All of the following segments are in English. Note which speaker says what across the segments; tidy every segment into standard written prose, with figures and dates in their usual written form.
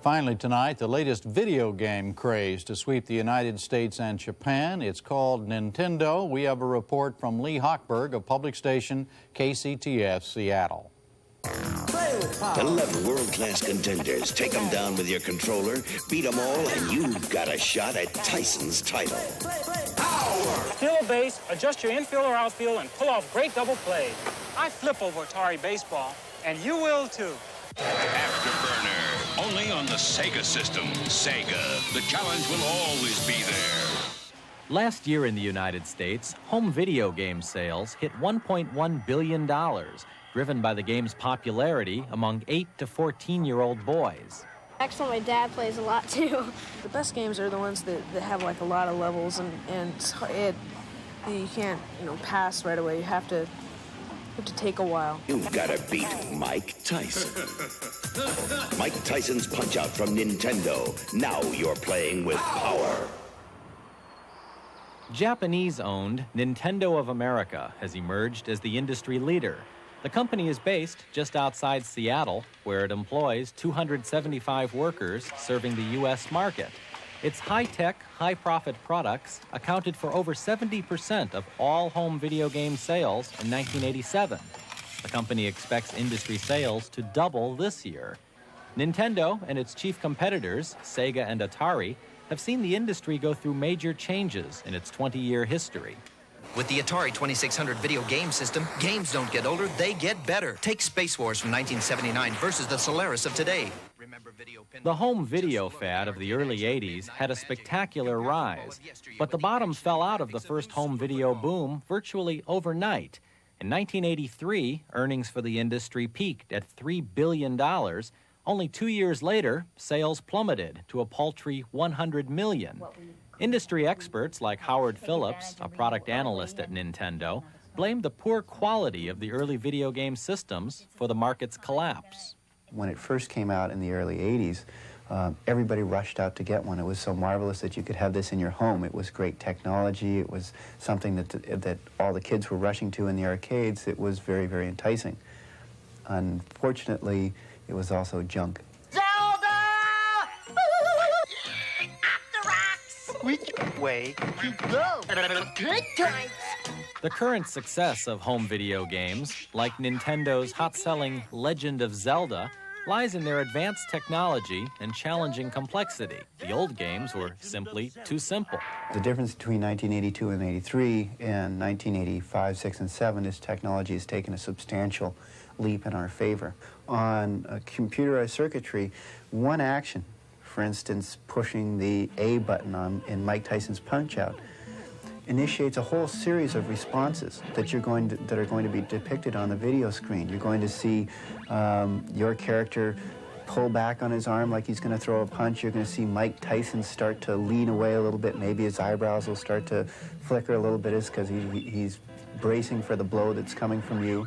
Speaker 1: Finally tonight, the latest video game craze to sweep the United States and Japan. It's called Nintendo. We have a report from Lee Hochberg of public station KCTF Seattle.
Speaker 2: 11 world-class contenders. Take them down with your controller, beat them all, and you've got a shot at Tyson's title.
Speaker 3: Power! Steal a base, adjust your infield or outfield, and pull off great double plays. I flip over Atari Baseball, and you will too.
Speaker 4: Afterburner, only on the Sega system. Sega, the challenge will always be there.
Speaker 5: Last year in the United States, home video game sales hit $1.1 billion, driven by the game's popularity among 8 to 14-year-old boys.
Speaker 6: Actually, my dad plays a lot too.
Speaker 7: The best games are the ones that have like a lot of levels, and you can't pass right away. You have to take a while.
Speaker 2: You've got to beat Mike Tyson. Mike Tyson's Punch-Out from Nintendo. Now you're playing with power.
Speaker 5: Japanese-owned Nintendo of America has emerged as the industry leader. The company is based just outside Seattle, where it employs 275 workers serving the U.S. market. Its high-tech, high-profit products accounted for over 70% of all home video game sales in 1987. The company expects industry sales to double this year. Nintendo and its chief competitors, Sega and Atari, have seen the industry go through major changes in its 20-year history.
Speaker 8: With the Atari 2600 video game system, games don't get older, they get better. Take Space Wars from 1979 versus the Solaris of today.
Speaker 5: The home video fad of the early 80s had a spectacular rise, but the bottom fell out of the first home video boom virtually overnight. In 1983, earnings for the industry peaked at $3 billion. Only 2 years later, sales plummeted to a paltry $100 million. Industry experts like Howard Phillips, a product analyst at Nintendo, blamed the poor quality of the early video game systems for the market's collapse.
Speaker 9: When it first came out in the early 80s, everybody rushed out to get one. It was so marvelous that you could have this in your home. It was great technology. It was something that all the kids were rushing to in the arcades. It was very, very enticing. Unfortunately, it was also junk.
Speaker 10: Which way to go? Good times.
Speaker 5: The current success of home video games, like Nintendo's hot-selling Legend of Zelda, lies in their advanced technology and challenging complexity. The old games were simply too simple.
Speaker 9: The difference between 1982 and 83 and 1985, 6, and 7 is technology has taken a substantial leap in our favor. On a computerized circuitry, one action, for instance, pushing the A button in Mike Tyson's Punch-Out, initiates a whole series of responses that are going to be depicted on the video screen. You're going to see your character pull back on his arm like he's going to throw a punch. You're going to see Mike Tyson start to lean away a little bit. Maybe his eyebrows will start to flicker a little bit because he's bracing for the blow that's coming from you.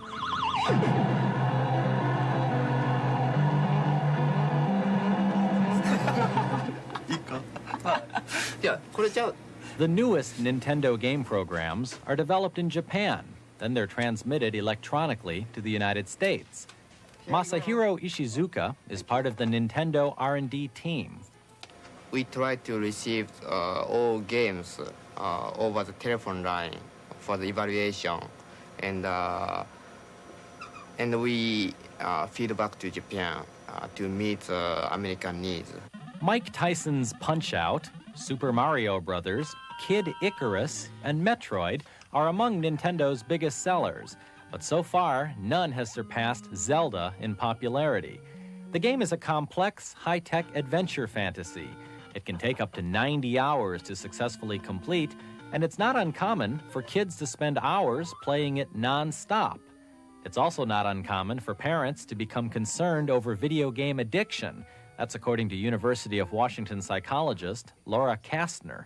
Speaker 5: The newest Nintendo game programs are developed in Japan, then they're transmitted electronically to the United States. Masahiro Ishizuka is part of the Nintendo R&D team.
Speaker 11: We try to receive all games over the telephone line for the evaluation, and we feed back to Japan to meet American needs.
Speaker 5: Mike Tyson's Punch-Out, Super Mario Bros., Kid Icarus, and Metroid are among Nintendo's biggest sellers, but so far, none has surpassed Zelda in popularity. The game is a complex, high-tech adventure fantasy. It can take up to 90 hours to successfully complete, and it's not uncommon for kids to spend hours playing it non-stop. It's also not uncommon for parents to become concerned over video game addiction. That's according to University of Washington psychologist Laura Kastner.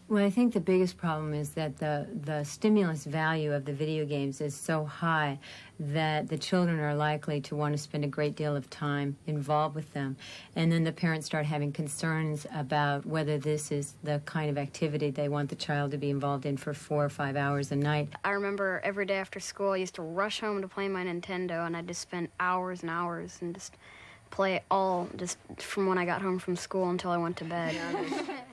Speaker 12: Well, I think the biggest problem is that the stimulus value of the video games is so high that the children are likely to want to spend a great deal of time involved with them. And then the parents start having concerns about whether this is the kind of activity they want the child to be involved in for 4 or 5 hours a night.
Speaker 6: I remember every day after school I used to rush home to play my Nintendo, and I'd just spend hours and hours and just play all just from when I got home from school until I went to bed.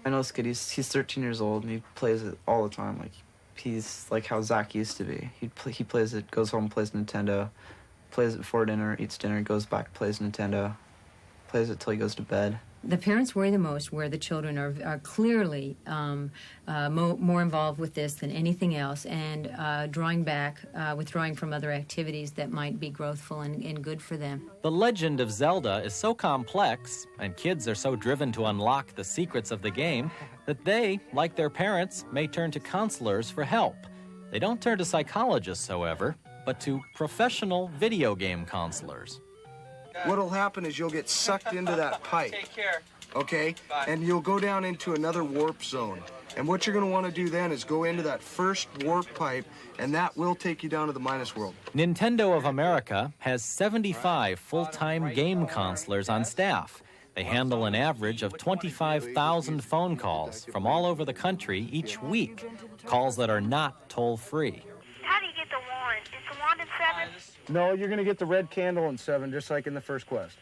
Speaker 13: I know this kid, he's 13 years old, and he plays it all the time. Like, he's like how Zach used to be. He plays it, goes home, plays Nintendo, plays it before dinner, eats dinner, goes back, plays Nintendo, plays it till he goes to bed.
Speaker 12: The parents worry the most where the children are clearly more involved with this than anything else, and withdrawing from other activities that might be growthful and good for them.
Speaker 5: The Legend of Zelda is so complex, and kids are so driven to unlock the secrets of the game, that they, like their parents, may turn to counselors for help. They don't turn to psychologists, however, but to professional video game counselors.
Speaker 14: What'll happen is you'll get sucked into that pipe. Take care. Okay? Bye. And you'll go down into another warp zone. And what you're going to want to do then is go into that first warp pipe, and that will take you down to the minus world.
Speaker 5: Nintendo of America has 75 full-time game counselors on staff. They handle an average of 25,000 phone calls from all over the country each week, calls that are not toll-free.
Speaker 15: How do you get the wand? Is the wand in 7?
Speaker 14: No, you're going to get the red candle in 7, just like in the first quest.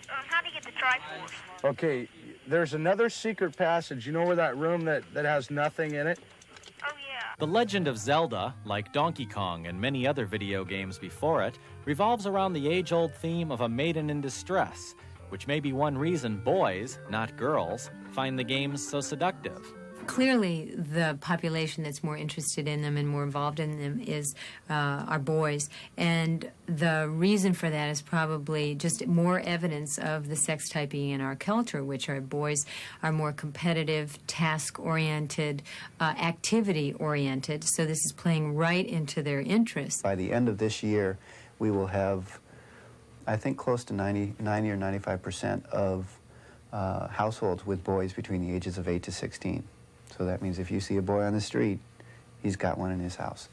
Speaker 15: How do you get the Triforce?
Speaker 14: Okay, there's another secret passage. You know where that room that has nothing in it?
Speaker 15: Oh, yeah.
Speaker 5: The Legend of Zelda, like Donkey Kong and many other video games before it, revolves around the age-old theme of a maiden in distress, which may be one reason boys, not girls, find the games so seductive.
Speaker 12: Clearly, the population that's more interested in them and more involved in them is our boys. And the reason for that is probably just more evidence of the sex typing in our culture, which are boys are more competitive, task-oriented, activity-oriented. So this is playing right into their interests.
Speaker 9: By the end of this year, we will have, I think, close to 90 or 95% of households with boys between the ages of 8 to 16. So that means if you see a boy on the street, he's got one in his house.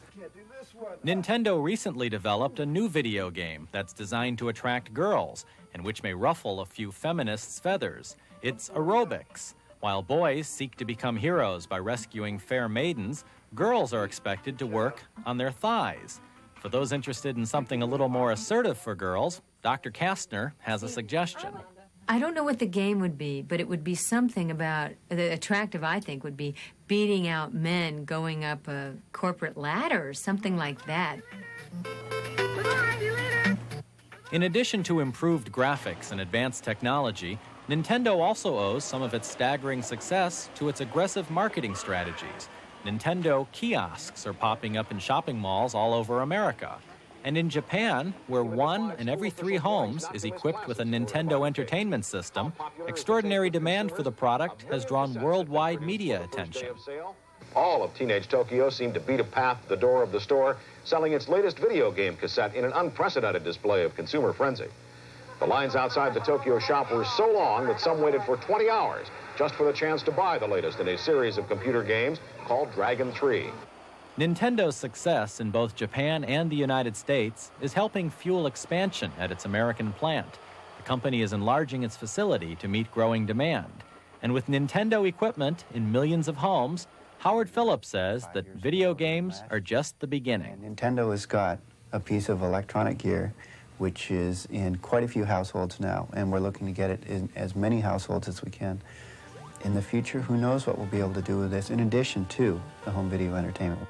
Speaker 5: Nintendo recently developed a new video game that's designed to attract girls and which may ruffle a few feminists' feathers. It's aerobics. While boys seek to become heroes by rescuing fair maidens, girls are expected to work on their thighs. For those interested in something a little more assertive for girls, Dr. Kastner has a suggestion.
Speaker 12: I don't know what the game would be, but it would be something about, the attractive, I think, would be beating out men going up a corporate ladder or something like that.
Speaker 5: In addition to improved graphics and advanced technology, Nintendo also owes some of its staggering success to its aggressive marketing strategies. Nintendo kiosks are popping up in shopping malls all over America. And in Japan, where 1 in every 3 homes is equipped with a Nintendo Entertainment System, extraordinary demand for the product has drawn worldwide media attention.
Speaker 16: All of teenage Tokyo seemed to beat a path to the door of the store, selling its latest video game cassette in an unprecedented display of consumer frenzy. The lines outside the Tokyo shop were so long that some waited for 20 hours just for the chance to buy the latest in a series of computer games called Dragon 3.
Speaker 5: Nintendo's success in both Japan and the United States is helping fuel expansion at its American plant. The company is enlarging its facility to meet growing demand. And with Nintendo equipment in millions of homes, Howard Phillips says that video games are just the beginning.
Speaker 9: Nintendo has got a piece of electronic gear which is in quite a few households now, and we're looking to get it in as many households as we can. In the future, who knows what we'll be able to do with this, in addition to the home video entertainment.